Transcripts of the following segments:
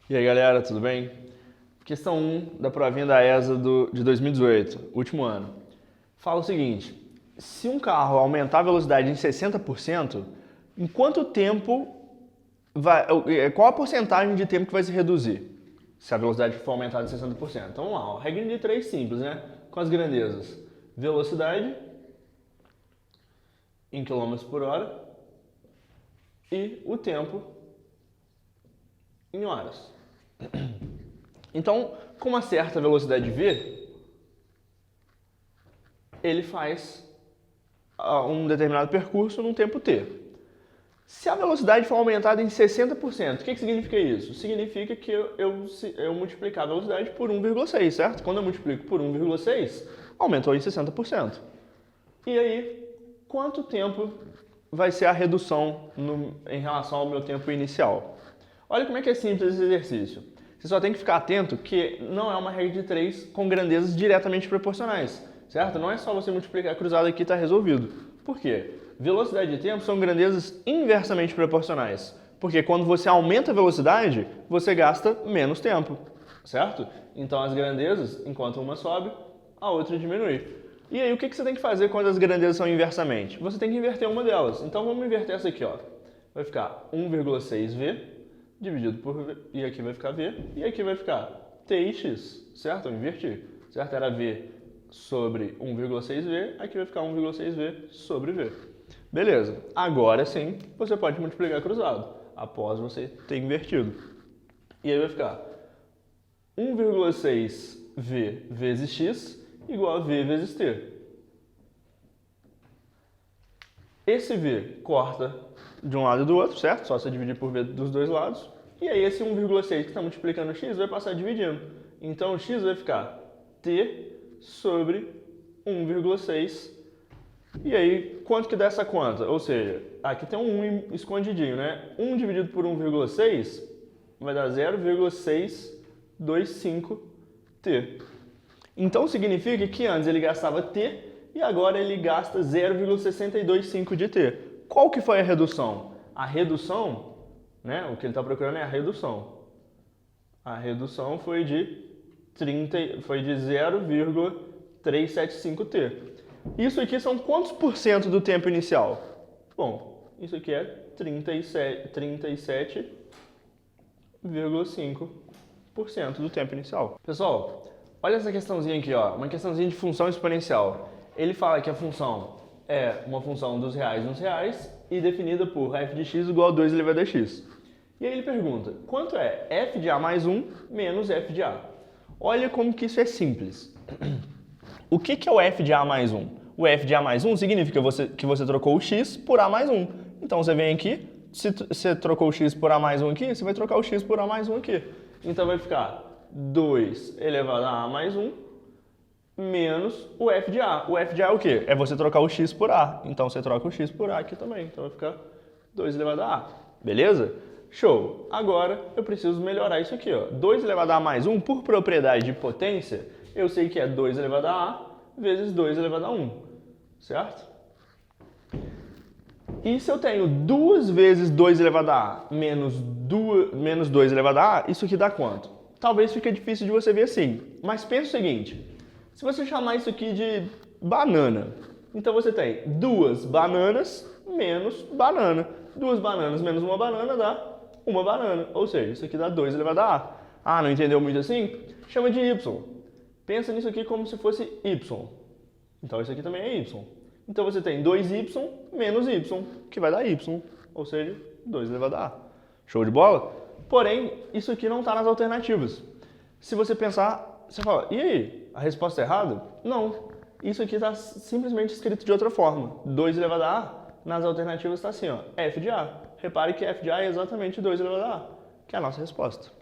E aí galera, tudo bem? Questão 1 da provinha da ESA de 2018, último ano. Fala o seguinte: se um carro aumentar a velocidade em 60%, em quanto tempo qual a porcentagem de tempo que vai se reduzir? Se a velocidade for aumentada em 60%. Então vamos lá, ó, regra de 3 simples, né? Com as grandezas: velocidade em km por hora e o tempo em horas. Então, com uma certa velocidade v, ele faz um determinado percurso num tempo t. Se a velocidade for aumentada em 60%, o que significa isso? Significa que eu multiplicar a velocidade por 1,6, certo? Quando eu multiplico por 1,6, aumentou em 60%. E aí, quanto tempo vai ser a redução em relação ao meu tempo inicial? Olha como é que é simples esse exercício. Você só tem que ficar atento que não é uma regra de 3 com grandezas diretamente proporcionais, certo? Não é só você multiplicar cruzado aqui e está resolvido. Por quê? Velocidade e tempo são grandezas inversamente proporcionais, porque quando você aumenta a velocidade, você gasta menos tempo, certo? Então as grandezas, enquanto uma sobe, a outra diminui. E aí o que você tem que fazer quando as grandezas são inversamente? Você tem que inverter uma delas. Então vamos inverter essa aqui, ó. Vai ficar 1,6v dividido por v, e aqui vai ficar v, e aqui vai ficar t e x, certo? Eu inverti, certo? Era v sobre 1,6v, aqui vai ficar 1,6v sobre v. Beleza, agora sim você pode multiplicar cruzado, após você ter invertido. E aí vai ficar 1,6v vezes x igual a v vezes t. Esse v corta de um lado e do outro, certo? Só você dividir por v dos dois lados. E aí esse 1,6 que está multiplicando x vai passar dividindo. Então o x vai ficar t sobre 1,6. E aí, quanto que dá essa conta? Ou seja, aqui tem um 1 escondidinho, né? 1 dividido por 1,6 vai dar 0,625t. Então significa que antes ele gastava t e agora ele gasta 0,625 de t. Qual que foi a redução? A redução, né, o que ele está procurando é a redução. A redução foi de 0,375t. Isso aqui são quantos por cento do tempo inicial? Bom, isso aqui é 37,5% do tempo inicial. Pessoal, olha essa questãozinha aqui, ó, uma questãozinha de função exponencial. Ele fala que a função é uma função dos reais nos reais e definida por f de x igual a 2 elevado a x. E aí ele pergunta, quanto é f de a mais 1 menos f de a? Olha como que isso é simples. O que é o f de a mais 1? O f de a mais 1 significa que você trocou o x por a mais 1. Então você vem aqui, se você trocou o x por a mais 1 aqui, você vai trocar o x por a mais 1 aqui. Então vai ficar 2 elevado a mais 1 menos o f de a. O f de a é o quê? É você trocar o x por a. Então você troca o x por a aqui também. Então vai ficar 2 elevado a a. Beleza? Show! Agora eu preciso melhorar isso aqui, ó. 2 elevado a mais 1, por propriedade de potência, eu sei que é 2 elevado a a vezes 2 elevado a 1, certo? E se eu tenho 2 vezes 2 elevado a a menos 2 elevado a a, isso aqui dá quanto? Talvez fique difícil de você ver assim, mas pensa o seguinte, se você chamar isso aqui de banana, então você tem 2 bananas menos banana. 2 bananas menos uma banana dá uma banana, ou seja, isso aqui dá 2 elevado a a. Ah, não entendeu muito assim? Chama de y. Pensa nisso aqui como se fosse y. Então isso aqui também é y. Então você tem 2y menos y, que vai dar y, ou seja, 2 elevado a a. Show de bola? Porém, isso aqui não está nas alternativas. Se você pensar, você fala, e aí, a resposta é errada? Não. Isso aqui está simplesmente escrito de outra forma. 2 elevado a a, nas alternativas está assim, ó, f de a. Repare que f de a é exatamente 2 elevado a a, que é a nossa resposta.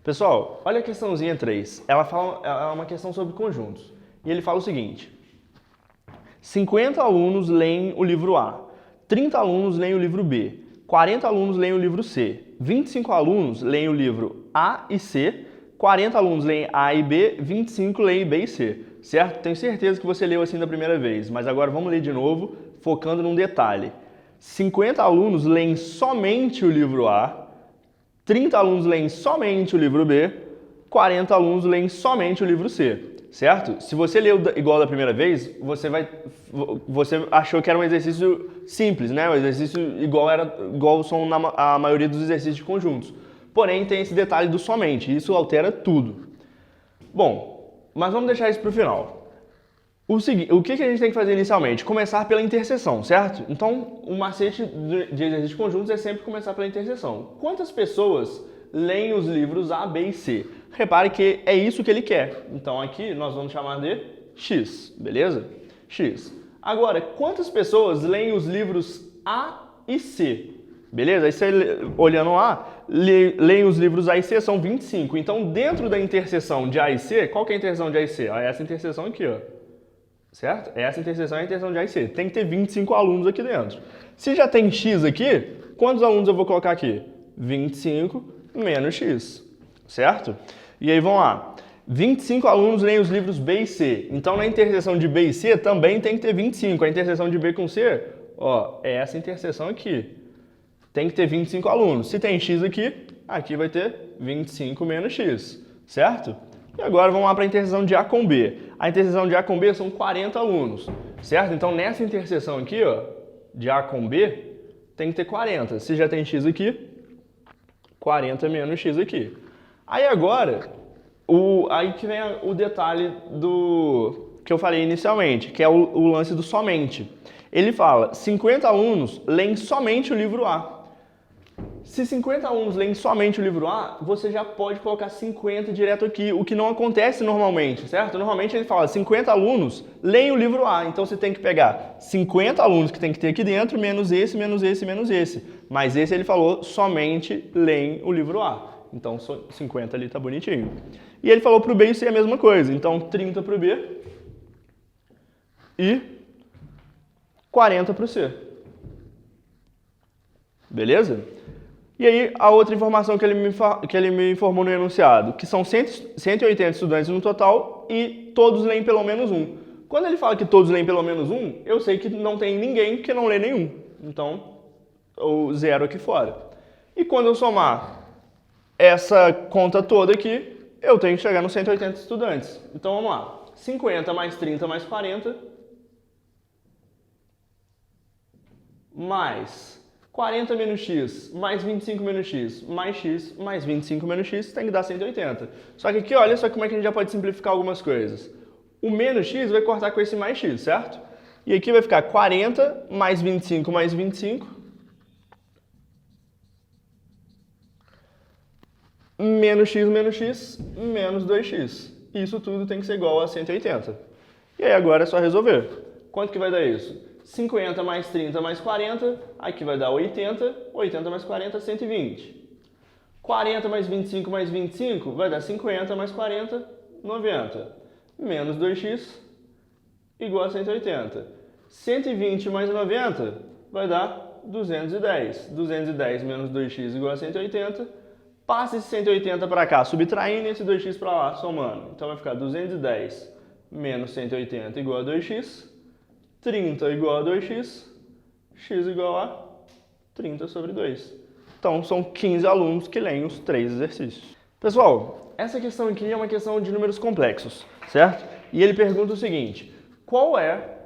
Pessoal, olha a questãozinha 3. Ela é uma questão sobre conjuntos. E ele fala o seguinte: 50 alunos leem o livro A, 30 alunos leem o livro B, 40 alunos leem o livro C, 25 alunos leem o livro A e C, 40 alunos leem A e B, 25 leem B e C. Certo? Tenho certeza que você leu assim da primeira vez, mas agora vamos ler de novo, focando num detalhe. 50 alunos leem somente o livro A, 30 alunos leem somente o livro B, 40 alunos leem somente o livro C, certo? Se você leu igual da primeira vez, você achou que era um exercício simples, né? O exercício igual são a maioria dos exercícios de conjuntos. Porém, tem esse detalhe do somente, e isso altera tudo. Bom, mas vamos deixar isso para o final. O que a gente tem que fazer inicialmente? Começar pela interseção, certo? Então, o macete de exercícios conjuntos é sempre começar pela interseção. Quantas pessoas leem os livros A, B e C? Repare que é isso que ele quer. Então, aqui nós vamos chamar de X, beleza? X. Agora, quantas pessoas leem os livros A e C? Beleza? Aí você, olhando A, leem os livros A e C, são 25. Então, dentro da interseção de A e C, qual que é a interseção de A e C? Essa interseção aqui, ó. Certo? Essa interseção é a interseção de A e C. Tem que ter 25 alunos aqui dentro. Se já tem X aqui, quantos alunos eu vou colocar aqui? 25 menos X. Certo? E aí, vamos lá. 25 alunos leem os livros B e C. Então, na interseção de B e C, também tem que ter 25. A interseção de B com C, ó, é essa interseção aqui. Tem que ter 25 alunos. Se tem X aqui, aqui vai ter 25 menos X. Certo? E agora vamos lá para a interseção de A com B. A interseção de A com B são 40 alunos, certo? Então, nessa interseção aqui, ó, de A com B, tem que ter 40. Se já tem X aqui, 40 menos X aqui. Aí agora, aí que vem o detalhe que eu falei inicialmente, que é o lance do somente. Ele fala, 50 alunos leem somente o livro A. Se 50 alunos leem somente o livro A, você já pode colocar 50 direto aqui, o que não acontece normalmente, certo? Normalmente ele fala 50 alunos leem o livro A, então você tem que pegar 50 alunos que tem que ter aqui dentro, menos esse, menos esse, menos esse. Mas esse ele falou somente leem o livro A, então 50 ali tá bonitinho. E ele falou para o B e C a mesma coisa, então 30 para o B e 40 para o C. Beleza? E aí, a outra informação que ele me informou no enunciado, que são 180 estudantes no total e todos leem pelo menos um. Quando ele fala que todos leem pelo menos um, eu sei que não tem ninguém que não lê nenhum. Então, o zero aqui fora. E quando eu somar essa conta toda aqui, eu tenho que chegar nos 180 estudantes. Então, vamos lá. 50 mais 30 mais 40, mais 40 menos x, mais 25 menos x, mais 25 menos x, tem que dar 180. Só que aqui, olha só como é que a gente já pode simplificar algumas coisas. O menos x vai cortar com esse mais x, certo? E aqui vai ficar 40 mais 25 mais 25, menos x, menos 2x. Isso tudo tem que ser igual a 180. E aí agora é só resolver. Quanto que vai dar isso? 50 mais 30 mais 40, aqui vai dar 80, 80 mais 40, 120. 40 mais 25 vai dar 50 mais 40, 90. Menos 2x igual a 180. 120 mais 90 vai dar 210. 210 menos 2x igual a 180. Passa esse 180 para cá, subtraindo esse 2x para lá, somando. Então vai ficar 210 menos 180 igual a 2x. 30 igual a 2x, x igual a 30 sobre 2. Então, são 15 alunos que leem os 3 exercícios. Pessoal, essa questão aqui é uma questão de números complexos, certo? E ele pergunta o seguinte, qual é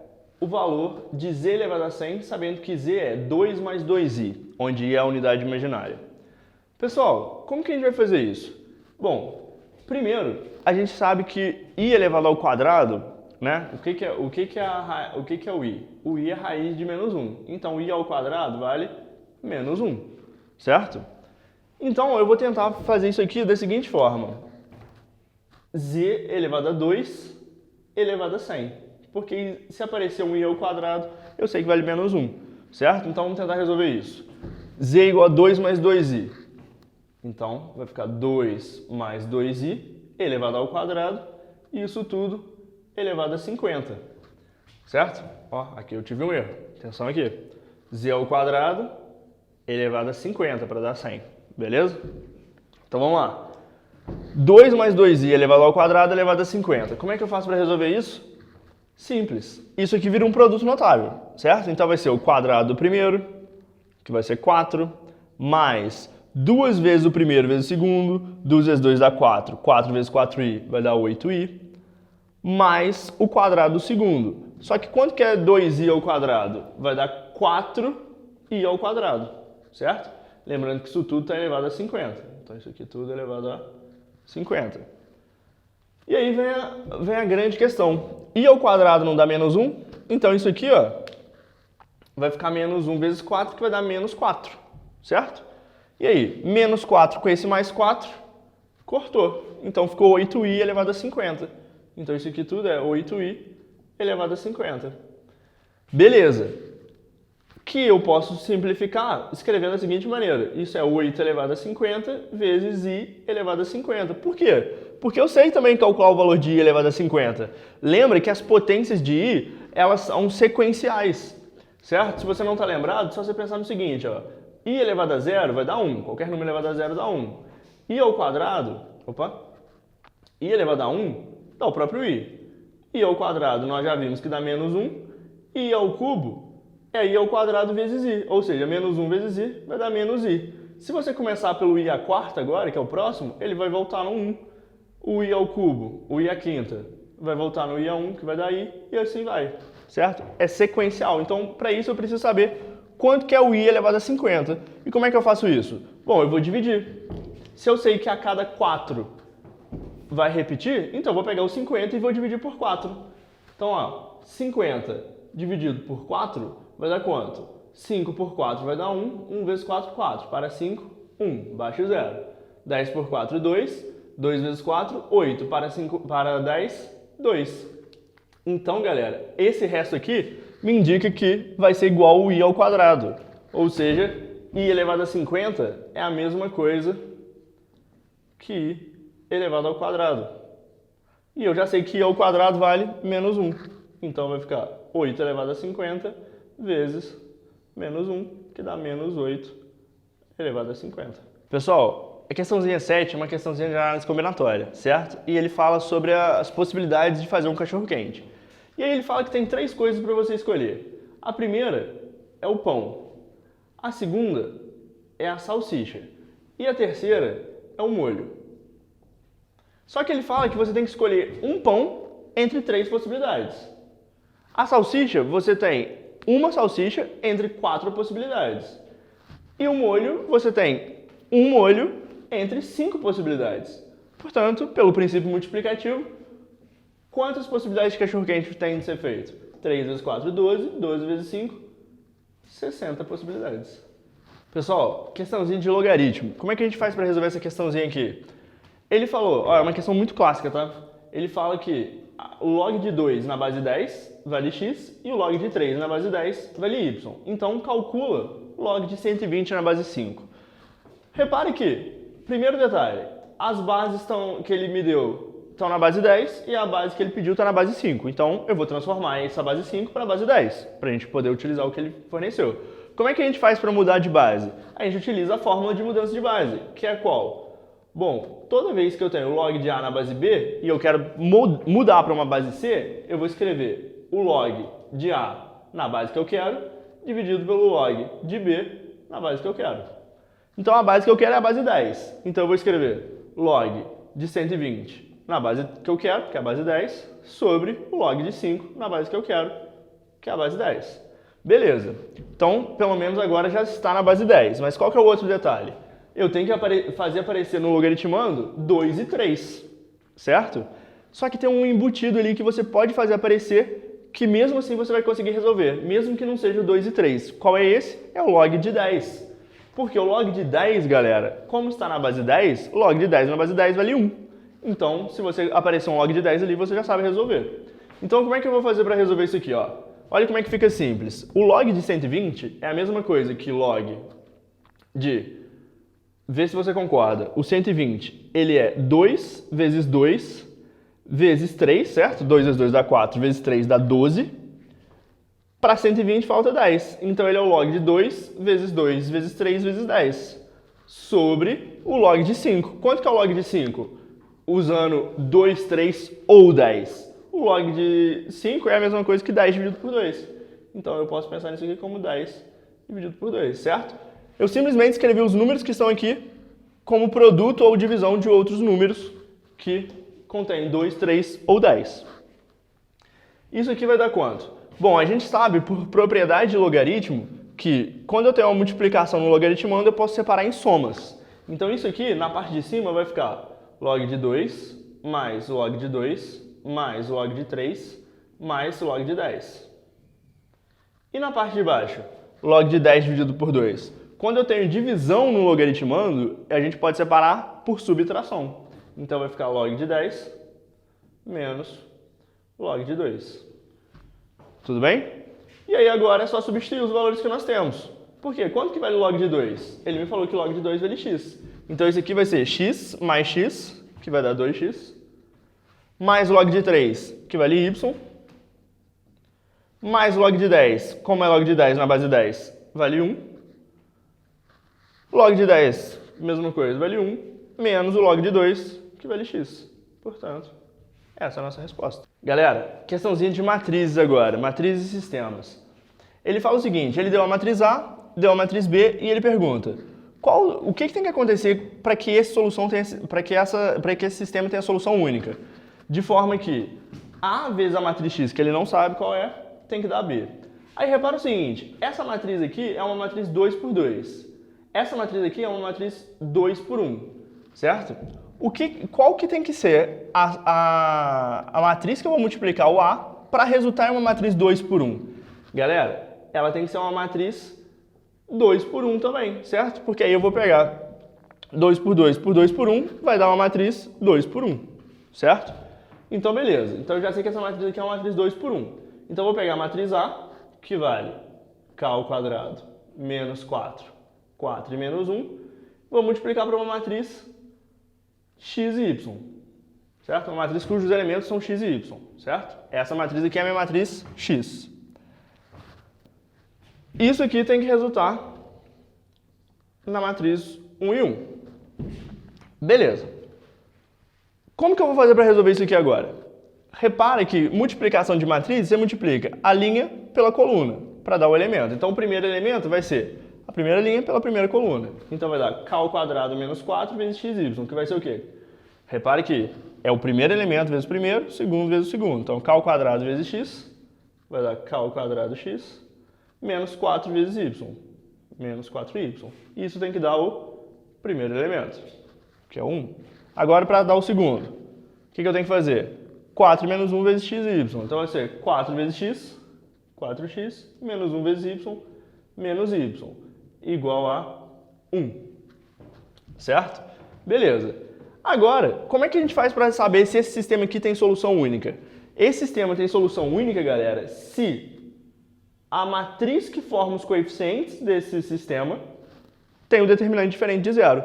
o valor de z elevado a 100, sabendo que z é 2 mais 2i, onde i é a unidade imaginária? Pessoal, como que a gente vai fazer isso? Bom, primeiro, a gente sabe que i elevado ao quadrado, né? O que é o i? O i é raiz de menos 1. Então, i ao quadrado vale menos 1, certo? Então, eu vou tentar fazer isso aqui da seguinte forma. Z elevado a 2 elevado a 100. Porque se aparecer um i ao quadrado, eu sei que vale menos 1, certo? Então, vamos tentar resolver isso. Z igual a 2 mais 2i. Então, vai ficar 2 mais 2i elevado ao quadrado. E isso tudo elevado a 50, certo? Ó, aqui eu tive um erro. Atenção aqui. Z ao quadrado elevado a 50 para dar 100, beleza? Então vamos lá. 2 mais 2i elevado ao quadrado elevado a 50. Como é que eu faço para resolver isso? Simples. Isso aqui vira um produto notável, certo? Então vai ser o quadrado do primeiro, que vai ser 4, mais 2 vezes o primeiro vezes o segundo, 2 vezes 2 dá 4, 4 vezes 4i vai dar 8i, mais o quadrado do segundo. Só que quanto que é 2i ao quadrado? Vai dar 4i ao quadrado, certo? Lembrando que isso tudo está elevado a 50. Então isso aqui tudo é elevado a 50. E aí vem a grande questão. I ao quadrado não dá menos 1? Então isso aqui, ó, vai ficar menos 1 vezes 4, que vai dar menos 4, certo? E aí, menos 4 com esse mais 4, cortou. Então ficou 8i elevado a 50. Então isso aqui tudo é 8i elevado a 50. Beleza. Que eu posso simplificar escrevendo da seguinte maneira. Isso é 8 elevado a 50 vezes i elevado a 50. Por quê? Porque eu sei também calcular o valor de i elevado a 50. Lembra que as potências de i, elas são sequenciais, certo? Se você não está lembrado, é só você pensar no seguinte, ó. I elevado a 0 vai dar 1. Qualquer número elevado a 0 dá 1. I ao quadrado, i elevado a 1 dá o próprio i. I ao quadrado nós já vimos que dá menos 1. I ao cubo é i ao quadrado vezes i. Ou seja, menos 1 vezes i vai dar menos i. Se você começar pelo i à quarta agora, que é o próximo, ele vai voltar no 1. O i ao cubo, o i à quinta, vai voltar no i a 1, que vai dar i, e assim vai, certo? É sequencial. Então, para isso eu preciso saber quanto que é o i elevado a 50. E como é que eu faço isso? Bom, eu vou dividir. Se eu sei que a cada 4 vai repetir, então eu vou pegar o 50 e vou dividir por 4. Então, ó, 50 dividido por 4 vai dar quanto? 5 por 4 vai dar 1. 1 vezes 4, 4. Para 5, 1. Baixa o 0. 10 por 4, 2. 2 vezes 4, 8. Para 10, 2. Então, galera, esse resto aqui me indica que vai ser igual ao i ao quadrado. Ou seja, i elevado a 50 é a mesma coisa que i elevado ao quadrado. E eu já sei que i ao quadrado vale menos 1. Então vai ficar 8 elevado a 50 vezes menos 1, que dá menos 8 elevado a 50. Pessoal, a questãozinha 7 é uma questãozinha de análise combinatória, certo? E ele fala sobre as possibilidades de fazer um cachorro-quente. E aí ele fala que tem 3 coisas para você escolher. A primeira é o pão. A segunda é a salsicha. E a terceira é o molho. Só que ele fala que você tem que escolher um pão entre 3 possibilidades. A salsicha, você tem uma salsicha entre 4 possibilidades. E o molho, você tem um molho entre 5 possibilidades. Portanto, pelo princípio multiplicativo, quantas possibilidades de cachorro-quente tem de ser feito? 3 vezes 4, 12. 12 vezes 5, 60 possibilidades. Pessoal, questãozinha de logaritmo. Como é que a gente faz para resolver essa questãozinha aqui? Ele falou, ó, é uma questão muito clássica, tá? Ele fala que o log de 2 na base 10 vale x e o log de 3 na base 10 vale y. Então, calcula o log de 120 na base 5. Repare que, primeiro detalhe, as bases que ele me deu estão na base 10 e a base que ele pediu está na base 5. Então, eu vou transformar essa base 5 para a base 10, para a gente poder utilizar o que ele forneceu. Como é que a gente faz para mudar de base? A gente utiliza a fórmula de mudança de base, que é qual? Bom, toda vez que eu tenho log de A na base B e eu quero mudar para uma base C, eu vou escrever o log de A na base que eu quero, dividido pelo log de B na base que eu quero. Então a base que eu quero é a base 10. Então eu vou escrever log de 120 na base que eu quero, que é a base 10, sobre o log de 5 na base que eu quero, que é a base 10. Beleza. Então, pelo menos agora já está na base 10. Mas qual que é o outro detalhe? Eu tenho que fazer aparecer no logaritmando 2 e 3, certo? Só que tem um embutido ali que você pode fazer aparecer que mesmo assim você vai conseguir resolver, mesmo que não seja o 2 e 3. Qual é esse? É o log de 10. Porque o log de 10, galera, como está na base 10, o log de 10 na base 10 vale 1. Então, se você aparecer um log de 10 ali, você já sabe resolver. Então, como é que eu vou fazer para resolver isso aqui, ó? Olha como é que fica simples. O log de 120 é a mesma coisa que log de... Vê se você concorda. O 120, ele é 2 vezes 2 vezes 3, certo? 2 vezes 2 dá 4, vezes 3 dá 12. Para 120 falta 10. Então ele é o log de 2 vezes 2 vezes 3 vezes 10. Sobre o log de 5. Quanto que é o log de 5? Usando 2, 3 ou 10. O log de 5 é a mesma coisa que 10 dividido por 2. Então eu posso pensar nisso aqui como 10 dividido por 2, certo? Eu simplesmente escrevi os números que estão aqui como produto ou divisão de outros números que contêm 2, 3 ou 10. Isso aqui vai dar quanto? Bom, a gente sabe por propriedade de logaritmo que quando eu tenho uma multiplicação no logaritmando eu posso separar em somas. Então isso aqui, na parte de cima, vai ficar log de 2 mais log de 2 mais log de 3 mais log de 10. E na parte de baixo, log de 10 dividido por 2. Quando eu tenho divisão no logaritmando, a gente pode separar por subtração. Então vai ficar log de 10 menos log de 2. Tudo bem? E aí agora é só substituir os valores que nós temos. Por quê? Quanto que vale log de 2? Ele me falou que log de 2 vale x. Então isso aqui vai ser x mais x, que vai dar 2x, mais log de 3, que vale y, mais log de 10. Como é log de 10 na base de 10? Vale 1. Log de 10, mesma coisa, vale 1, menos o log de 2, que vale x. Portanto, essa é a nossa resposta. Galera, questãozinha de matrizes agora, matrizes e sistemas. Ele fala o seguinte, ele deu a matriz A, deu a matriz B e ele pergunta o que tem que acontecer para que esse sistema tenha solução única? De forma que A vezes a matriz X, que ele não sabe qual é, tem que dar B. Aí repara o seguinte, essa matriz aqui é uma matriz 2 por 2. Essa matriz aqui é uma matriz 2 por 1, certo? Qual que tem que ser a matriz que eu vou multiplicar o A para resultar em uma matriz 2 por 1? Galera, ela tem que ser uma matriz 2 por 1 também, certo? Porque aí eu vou pegar 2 por 2 por 2 por 1, vai dar uma matriz 2 por 1, certo? Então, beleza. Então, eu já sei que essa matriz aqui é uma matriz 2 por 1. Então, eu vou pegar a matriz A, que vale k ao quadrado menos 4, 4 e menos 1. Vou multiplicar por uma matriz x e y, certo? Uma matriz cujos elementos são x e y, certo? Essa matriz aqui é a minha matriz x. Isso aqui tem que resultar na matriz 1 e 1. Beleza. Como que eu vou fazer para resolver isso aqui agora? Repare que multiplicação de matriz, você multiplica a linha pela coluna para dar o elemento. Então, o primeiro elemento vai ser a primeira linha pela primeira coluna. Então, vai dar k ao quadrado menos 4 vezes xy, que vai ser o quê? Repare que é o primeiro elemento vezes o primeiro, segundo vezes o segundo. Então, k ao quadrado vezes x vai dar k ao quadrado x menos 4 vezes y, menos 4y. Isso tem que dar o primeiro elemento, que é 1. Agora, para dar o segundo, o que eu tenho que fazer? 4 menos 1 vezes xy. Então, vai ser 4 vezes x, 4x, menos 1 vezes y, menos y, igual a 1. Certo? Beleza. Agora, como é que a gente faz para saber se esse sistema aqui tem solução única? Esse sistema tem solução única, galera, se a matriz que forma os coeficientes desse sistema tem um determinante diferente de zero.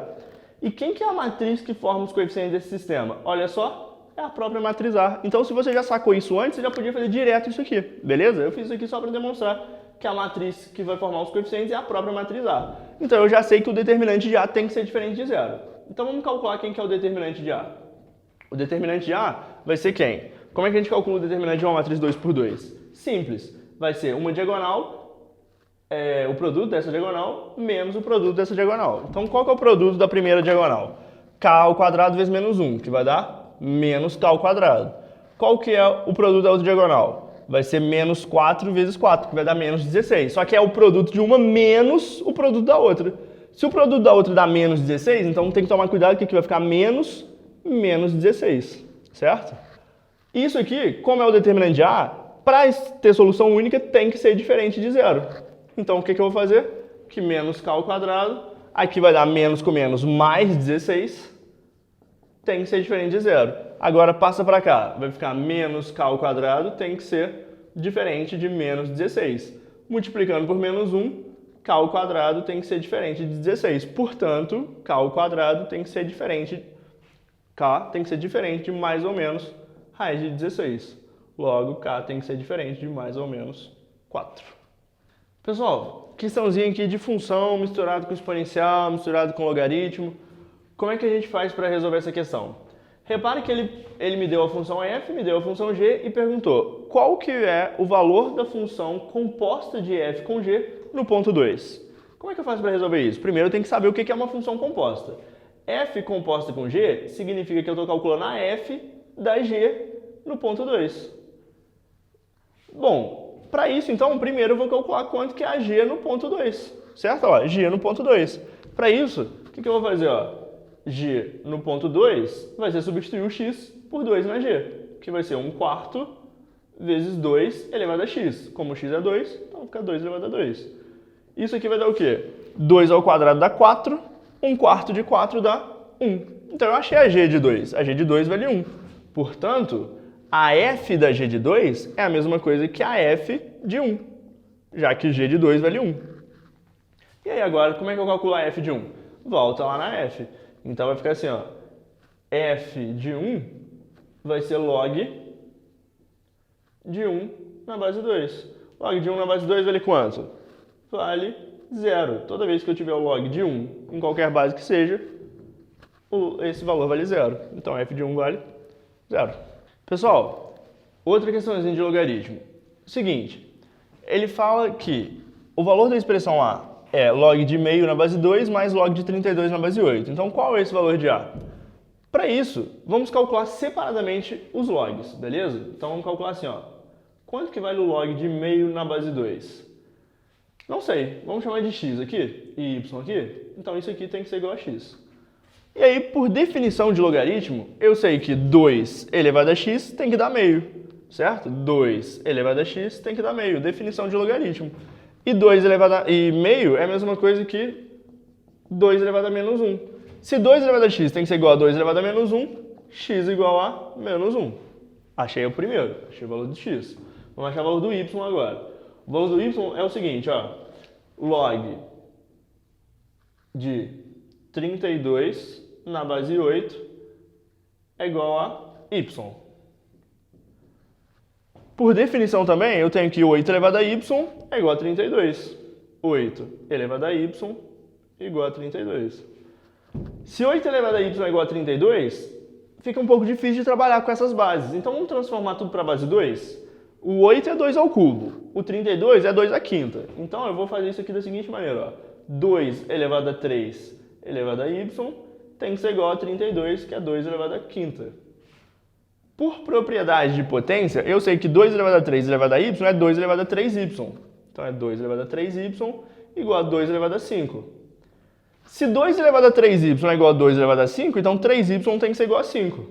E quem que é a matriz que forma os coeficientes desse sistema? Olha só, é a própria matriz A. Então, se você já sacou isso antes, você já podia fazer direto isso aqui, beleza? Eu fiz isso aqui só para demonstrar que a matriz que vai formar os coeficientes é a própria matriz A. Então, eu já sei que o determinante de A tem que ser diferente de zero. Então, vamos calcular quem que é o determinante de A. O determinante de A vai ser quem? Como é que a gente calcula o determinante de uma matriz 2 por 2? Simples. Vai ser uma diagonal, o produto dessa diagonal, menos o produto dessa diagonal. Então, qual que é o produto da primeira diagonal? K ao quadrado vezes menos 1, que vai dar menos K ao quadrado. Qual que é o produto da outra diagonal? Vai ser menos 4 vezes 4, que vai dar menos 16. Só que é o produto de uma menos o produto da outra. Se o produto da outra dá menos 16, então tem que tomar cuidado que aqui vai ficar menos 16, certo? Isso aqui, como é o determinante de A, para ter solução única tem que ser diferente de zero. Então o que eu vou fazer? Que menos k ao quadrado, aqui vai dar menos com menos mais 16, tem que ser diferente de zero. Agora passa para cá, vai ficar menos k ao quadrado, tem que ser diferente de menos 16. Multiplicando por menos 1, k ao quadrado tem que ser diferente de 16. Portanto, k ao quadrado tem que ser diferente, k tem que ser diferente de mais ou menos raiz de 16. Logo, k tem que ser diferente de mais ou menos 4. Pessoal, questãozinha aqui de função misturado com exponencial, misturado com logaritmo. Como é que a gente faz para resolver essa questão? Repare que ele me deu a função f, me deu a função g e perguntou qual que é o valor da função composta de f com g no ponto 2. Como é que eu faço para resolver isso? Primeiro eu tenho que saber o que é uma função composta. F composta com G significa que eu estou calculando a F da G no ponto 2. Bom, para isso então, primeiro eu vou calcular quanto que é a G no ponto 2, certo? Ó, G no ponto 2. Para isso, o que eu vou fazer? Ó? G no ponto 2 vai ser substituir o x por 2 na G, que vai ser 1/4 vezes 2 elevado a x. Como x é 2, então fica 2 elevado a 2. Isso aqui vai dar o quê? 2 ao quadrado dá 4, 1/4 de 4 dá 1. Então eu achei a G de 2. A G de 2 vale 1. Portanto, a F da G de 2 é a mesma coisa que a F de 1, já que G de 2 vale 1. E aí agora, como é que eu calculo a F de 1? Volta lá na F. Então vai ficar assim, ó. F de 1 vai ser log de 1 na base 2. Log de 1 na base 2 vale quanto? Vale 0. Toda vez que eu tiver o log de 1 em qualquer base que seja, esse valor vale 0. Então f de 1 vale 0. Pessoal, outra questãozinha de logaritmo. Seguinte, ele fala que o valor da expressão a é log de meio na base 2 mais log de 32 na base 8. Então qual é esse valor de a? Para isso, vamos calcular separadamente os logs, beleza? Então vamos calcular assim, ó. Quanto que vale o log de meio na base 2? Não sei, vamos chamar de x aqui e y aqui. Então isso aqui tem que ser igual a x. E aí, por definição de logaritmo, eu sei que 2 elevado a x tem que dar meio, certo? 2 elevado a x tem que dar meio, definição de logaritmo. E 2 elevado a meio é a mesma coisa que 2 elevado a menos 1. Se 2 elevado a x tem que ser igual a 2 elevado a menos 1, x igual a menos 1. Achei o primeiro, achei o valor de x. Vamos achar o valor do y agora. O valor do y é o seguinte, ó. Log de 32 na base 8 é igual a y. Por definição também, eu tenho que 8 elevado a y é igual a 32. 8 elevado a y igual a 32. Se 8 elevado a y é igual a 32, fica um pouco difícil de trabalhar com essas bases. Então vamos transformar tudo para a base 2? O 8 é 2 ao cubo, o 32 é 2 à quinta. Então eu vou fazer isso aqui da seguinte maneira, ó. 2 elevado a 3 elevado a y tem que ser igual a 32, que é 2 elevado a quinta. Por propriedade de potência, eu sei que 2 elevado a 3 elevado a y é 2 elevado a 3y. Então é 2 elevado a 3y igual a 2 elevado a 5. Se 2 elevado a 3y é igual a 2 elevado a 5, então 3y tem que ser igual a 5.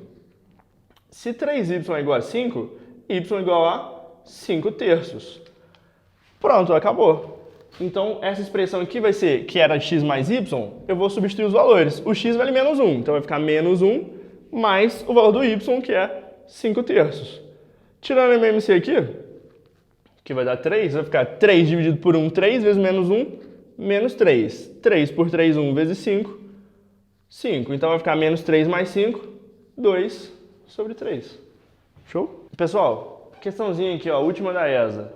Se 3y é igual a 5, y é igual a 5 terços. Pronto, acabou. Então, essa expressão aqui vai ser, que era x mais y, eu vou substituir os valores. O x vale menos 1, então vai ficar menos 1 mais o valor do y, que é 5 terços. Tirando o MMC aqui, que vai dar 3, vai ficar 3 dividido por 1, 3 vezes menos 1, menos 3. 3 por 3, 1 vezes 5, 5. Então vai ficar menos 3 mais 5, 2 sobre 3. Show? Pessoal, questãozinha aqui, ó, última da ESA.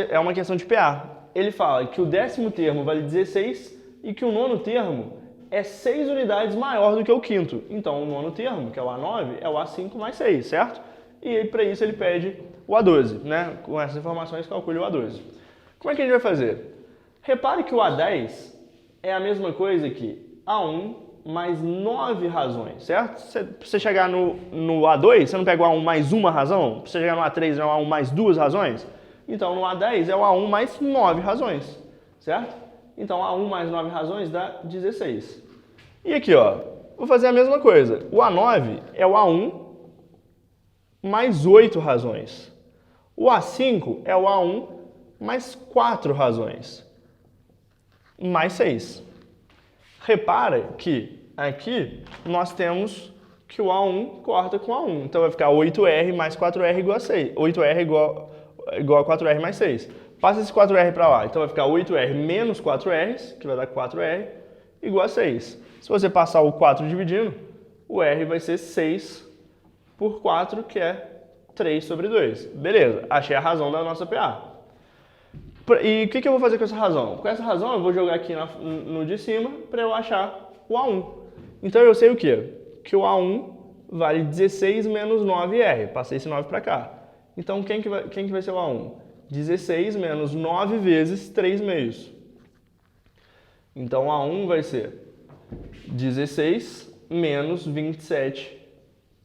É uma questão de PA. Ele fala que o 10º termo vale 16 e que o 9º termo é 6 unidades maior do que o 5º. Então, o 9º termo, que é o A9, é o A5 mais 6, certo? E para isso ele pede o A12, né? Com essas informações, calcule o A12. Como é que a gente vai fazer? Repare que o A10 é a mesma coisa que A1 mais 9 razões, certo? Para você chegar no A2, você não pega o A1 mais uma razão? Para você chegar no A3, é o A1 mais 2 razões? Então, no A10 é o A1 mais 9 razões, certo? Então, A1 mais 9 razões dá 16. E aqui, ó, vou fazer a mesma coisa. O A9 é o A1 mais 8 razões. O A5 é o A1 mais 4 razões. Mais 6. Repara que aqui nós temos que o A1 corta com o A1. Então, vai ficar 8R mais 4R igual a 6. 8R igual a 4R mais 6. Passa esse 4R para lá. Então vai ficar 8R menos 4R, que vai dar 4R, igual a 6. Se você passar o 4 dividindo, o R vai ser 6 por 4, que é 3 sobre 2. Beleza, achei a razão da nossa PA. E o que eu vou fazer com essa razão? Com essa razão eu vou jogar aqui no de cima para eu achar o A1. Então eu sei o quê? Que o A1 vale 16 menos 9R. Passei esse 9 para cá. Então, quem que vai ser o A1? 16 menos 9 vezes 3 meios. Então, A1 vai ser 16 menos 27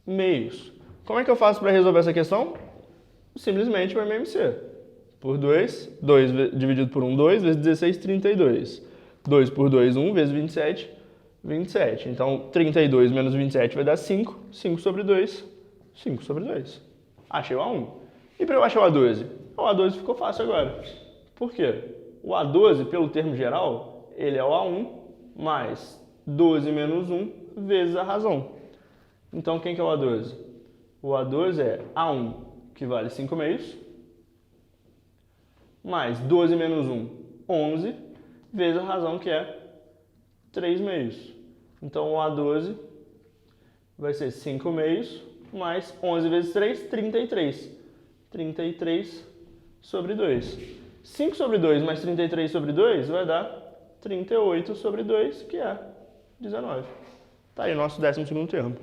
meios. Como é que eu faço para resolver essa questão? Simplesmente o MMC. Por 2, 2 dividido por 1, 2, vezes 16, 32. 2 por 2, 1, vezes 27, 27. Então, 32 menos 27 vai dar 5. 5 sobre 2, 5 sobre 2. Achei o A1. E para eu achar o A12? O A12 ficou fácil agora. Por quê? O A12, pelo termo geral, ele é o A1 mais 12 menos 1 vezes a razão. Então, quem que é o A12? O A12 é A1, que vale 5 meios, mais 12 menos 1, 11, vezes a razão, que é 3 meios. Então, o A12 vai ser 5 meios, mais 11 vezes 3, 33. 33 sobre 2. 5 sobre 2 mais 33 sobre 2 vai dar 38 sobre 2, que é 19. Tá aí o nosso 12º termo.